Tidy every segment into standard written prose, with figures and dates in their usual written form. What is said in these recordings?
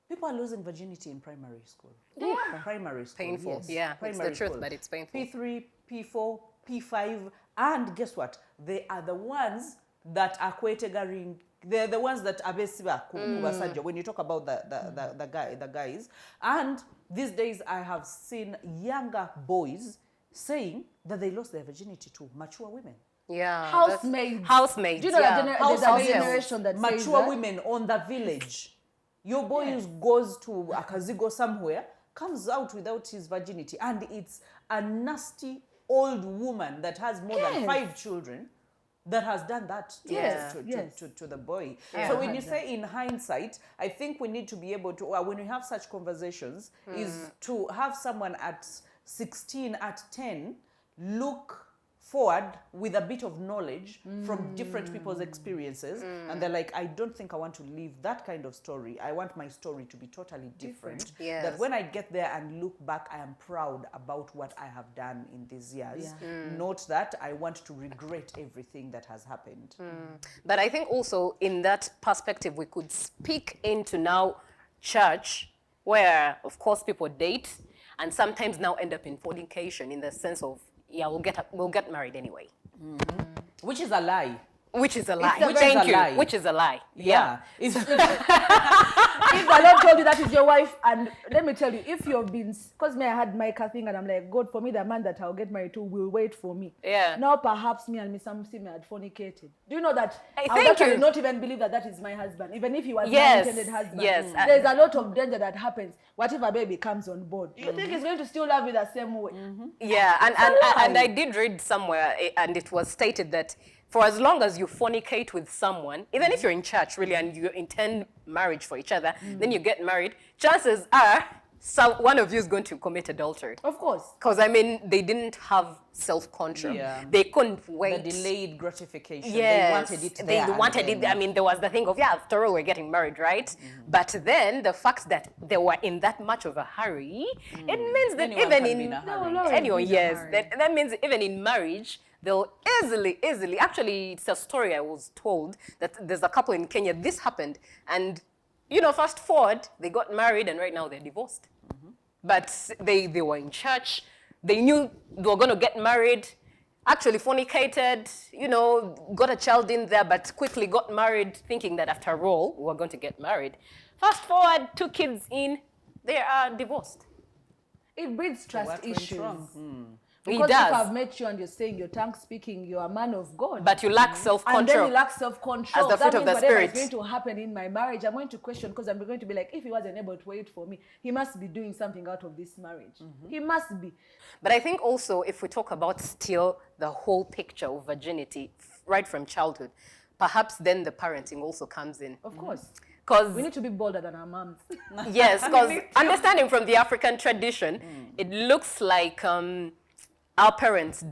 People are losing virginity in primary school. Yeah. Primary school. Painful. Yes. Yeah, Primary it's the truth, school. but it's painful. P3, P4, P5, and guess what? They are the ones that are kwetegaring. They're the ones that are basically when you talk about the guys. And these days I have seen younger boys saying that they lost their virginity to mature women. Yeah. Housemaids. Housemaids. Do you know yeah. that there's a Housemaids. generation that says Mature that? women on the village. Your boy goes to a Kazigo somewhere, comes out without his virginity, and it's a nasty old woman that has more than 5 children that has done that to the boy. Yeah. So when you say in hindsight, I think we need to be able to, when we have such conversations, is to have someone at 16, at 10, look forward with a bit of knowledge from different people's experiences, and they're like, I don't think I want to live that kind of story. I want my story to be totally different. Yes. That when I get there and look back, I am proud about what I have done in these years. Not that I want to regret everything that has happened. But I think also in that perspective, we could speak into now church, where of course people date and sometimes now end up in fornication, in the sense of, yeah, we'll get married anyway. Which is a lie. Which is a lie. Which is a lie. Which is a lie. Yeah. It's If the Lord told you that is your wife, and let me tell you, if you've been, because me, I had my thing, and I'm like, God, for me, the man that I'll get married to will wait for me. Yeah. Now, perhaps me and Miss Samsi had fornicated. Do you know that? I thank would actually you. not even believe that that is my husband, even if he was Yes. my intended husband. Yes. There's a lot of danger that happens. What if a baby comes on board? You think he's going to still love you the same way? Yeah, and I did read somewhere, and it was stated that for as long as you fornicate with someone, even if you're in church really and you intend marriage for each other, then you get married, chances are one of you is going to commit adultery. Of course. Because, I mean, they didn't have self-control. Yeah. They couldn't wait. the delayed gratification. Yes, They wanted it they there. and wanted it. then- I mean, there was the thing of, yeah, after all, we're getting married, right? But then the fact that they were in that much of a hurry, it means that Anyone even can be in in a hurry. No, anyway, in a yes, hurry. that means even in marriage, they'll easily. Actually, it's a story I was told that there's a couple in Kenya. This happened, and fast forward, they got married, and right now they're divorced. But they were in church. They knew they were going to get married. Actually fornicated, got a child in there, but quickly got married, thinking that after all, we were going to get married. Fast forward, 2 kids in, they are divorced. It breeds trust What went issues. wrong? Because It does. if I've met you and you're saying you're tongue speaking, you're a man of God. But you lack and then self-control. you lack self-control. As the That fruit of means the whatever Spirit. is going to happen in my marriage, I'm going to question, because I'm going to be like, if he wasn't able to wait for me, he must be doing something out of this marriage. He must be. But I think also if we talk about still the whole picture of virginity, right from childhood, perhaps then the parenting also comes in. Of course. Because We need to be bolder than our moms. yes, because understanding from the African tradition, it looks like our parents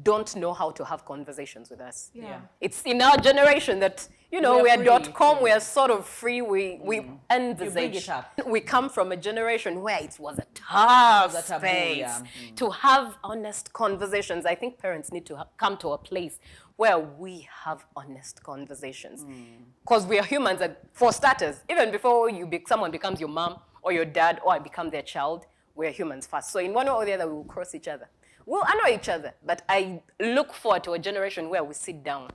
don't know how to have conversations with us. Yeah. It's in our generation that, we We're are free. .com, we are sort of free, we end this You bring age. it up. We come from a generation where it was a tough was a taboo, space yeah. to have honest conversations. I think parents need to come to a place where we have honest conversations. Because we are humans, and for starters, even before someone becomes your mom or your dad or I become their child, we're humans first. So in one way or the other, we will cross each other. We'll annoy each other, but I look forward to a generation where we sit down.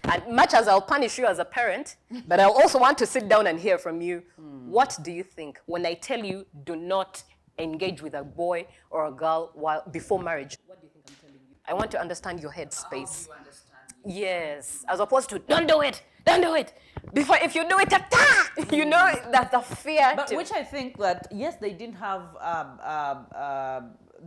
And much as I'll punish you as a parent, but I'll also want to sit down and hear from you. What do you think when I tell you do not engage with a boy or a girl before marriage? What do you think I'm telling you? I want to understand your headspace. Yes, as opposed to don't do it. Before, if you do it, that's the fear. But which I think that, yes, they didn't have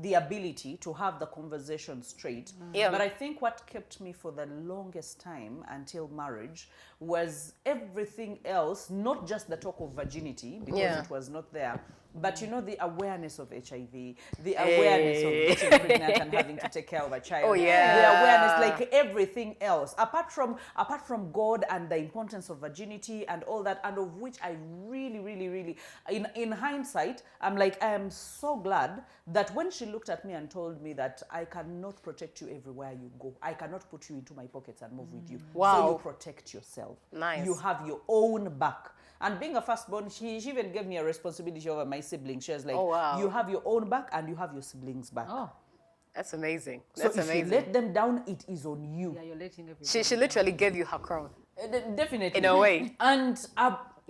the ability to have the conversation straight. Yeah. But I think what kept me for the longest time until marriage was everything else, not just the talk of virginity, because it was not there, but the awareness of HIV, the awareness of getting pregnant and having to take care of a child. Oh, yeah. The awareness, like everything else, apart from God and the importance of virginity and all that, and of which I really, really, really, in hindsight, I'm like, I am so glad that when she looked at me and told me that I cannot protect you everywhere you go, I cannot put you into my pockets and move with you. Wow. So you protect yourself. Nice. You have your own back. And being a firstborn, she even gave me a responsibility over my siblings. She was like, Oh, wow. you have your own back and you have your siblings back. Oh, That's amazing. So That's if amazing. you let them down, it is on you. yeah, you're letting everybody. She literally gave you her crown. Definitely. In a way. And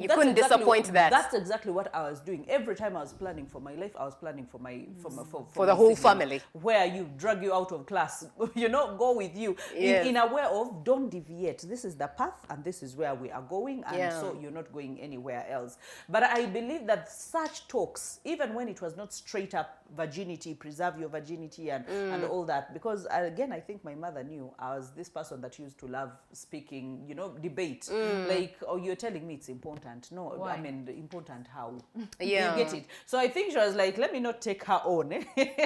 You that's couldn't exactly disappoint what, that. That's exactly what I was doing. Every time I was planning for my life, I was planning for For the my whole siblings. family. Where you drag you out of class, go with you. Yes. In a way of don't deviate. This is the path and this is where we are going, and Yeah. so you're not going anywhere else. But I believe that such talks, even when it was not straight up virginity, preserve your virginity and all that, because again, I think my mother knew I was this person that used to love speaking, debate. Like, oh, you're telling me it's important. No, Why? I mean, important how? Yeah. You get it? So I think she was like, let me not take her on.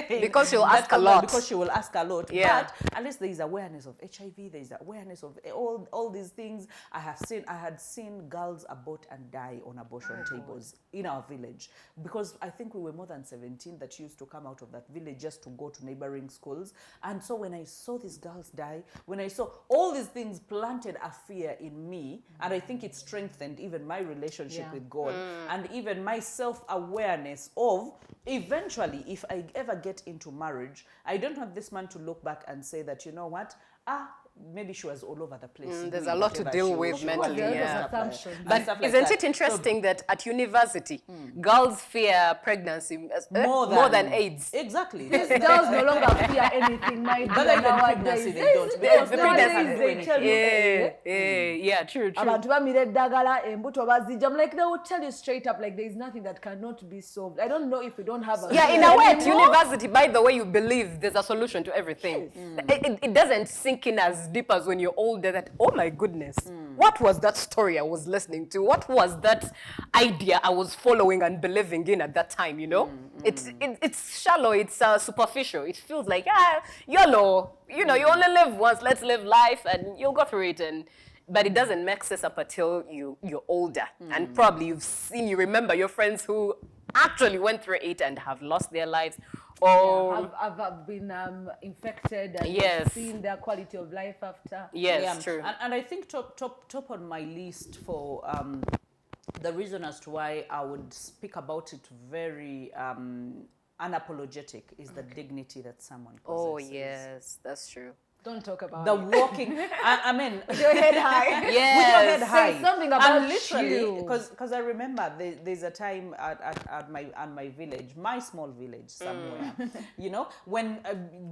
Because she'll That ask a conver- lot. Because she will ask a lot. Yeah. But at least there is awareness of HIV, there is awareness of all these things. I had seen girls abort and die on abortion tables in our village, because I think we were more than 17 that used to come out of that village just to go to neighboring schools. And so when I saw these girls die, when I saw all these things, planted a fear in me, and I think it strengthened even my relationship with God, and even my self-awareness of, eventually, if I ever get into marriage, I don't want this man to look back and say that, you know what, maybe she was all over the place. There's doing a lot to whatever deal she with was mentally, doing, yeah. stuff like- Assumptions. and But stuff like isn't that. it interesting that at university, girls fear pregnancy more than AIDS? Exactly. These girls no longer fear anything, my But dear, even nowadays. pregnancy, they don't. Yes, Because the nowadays pregnancy- they tell you, Yeah, true. abantu bamira eddagala embuto bazijja. I'm like, they will tell you straight up, like, there's nothing that cannot be solved. I don't know if we don't have a Yeah, in a way, at anymore. university, by the way, you believe there's a solution to everything. It doesn't sink in as deep as when you're older that, oh my goodness, what was that story I was listening to? What was that idea I was following and believing in at that time, It's shallow, it's superficial. It feels like, YOLO, you only live once, let's live life and you'll go through it. But it doesn't make sense up until you're older. And probably you remember your friends who actually went through it and have lost their lives. Or Have been infected and Yes. seen their quality of life after. yes, true. And I think top on my list for the reason as to why I would speak about it very unapologetic is the dignity that someone possesses. Oh yes, that's true. Don't talk about The it. walking, I mean, With your head high. with your head Yes. high. Say something about and literally, you. because I remember there's a time at my village, my small village somewhere, when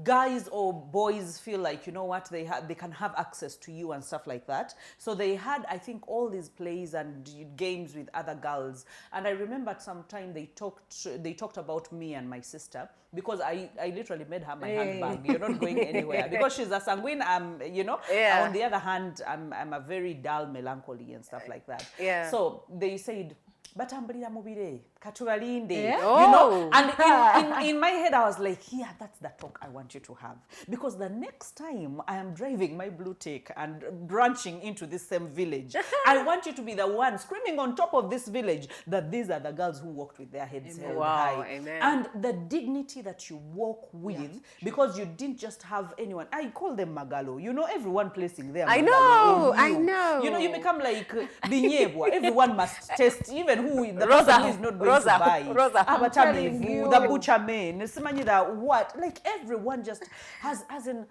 guys or boys feel like, you know what, they can have access to you and stuff like that. So they had, I think, all these plays and games with other girls. And I remember at some time they talked about me and my sister, because I literally made her my handbag. You're not going anywhere, because she's a sanguine. Yeah. On the other hand, I'm a very dull melancholy and stuff like that. Yeah. So they said, batambulira mubire katubalinde. Yeah. And in my head I was like, yeah, that's the talk I want you to have, because the next time I am driving my blue tick and branching into this same village, I want you to be the one screaming on top of this village that these are the girls who walked with their heads held Wow, high. amen. And the dignity that you walk with, because you didn't just have anyone. I call them magalo. Everyone placing their I magalo know, on I you. know. You become like binyebwa. Everyone must test, even the Rosa, person who is not going Rosa, to buy. Rosa. I'm telling Abatamivu, you. the butcher man, simanyi that what? Like everyone just has in.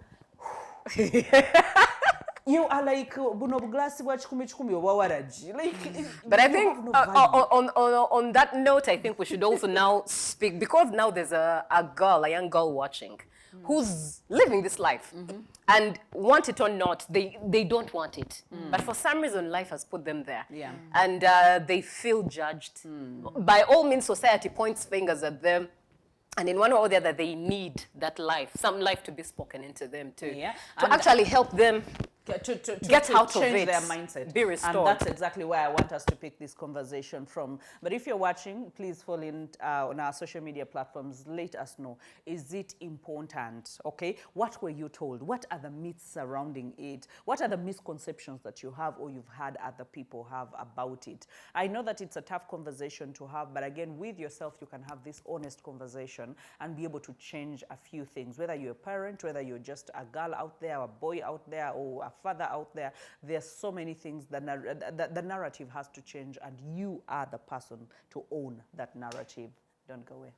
You are like buno buglassi bwa kikumi oba waraji. Like, But I you think have no value. on that note, I think we should also now speak, because now there's a young girl watching who's living this life. And want it or not, they don't want it. But for some reason, life has put them there. Yeah. And they feel judged. By all means, society points fingers at them. And in one way or the other, they need that life, some life to be spoken into them too. Yeah. To And actually help them to get out of change it, their mindset, be restored. and that's exactly where I want us to pick this conversation from. But if you're watching, please follow in on our social media platforms. Let us know: is it important? Okay, what were you told? What are the myths surrounding it? What are the misconceptions that you have or you've had other people have about it? I know that it's a tough conversation to have, but again, with yourself, you can have this honest conversation and be able to change a few things. Whether you're a parent, whether you're just a girl out there, a boy out there, or a further out there. There's so many things that the narrative has to change, and you are the person to own that narrative. Don't go away.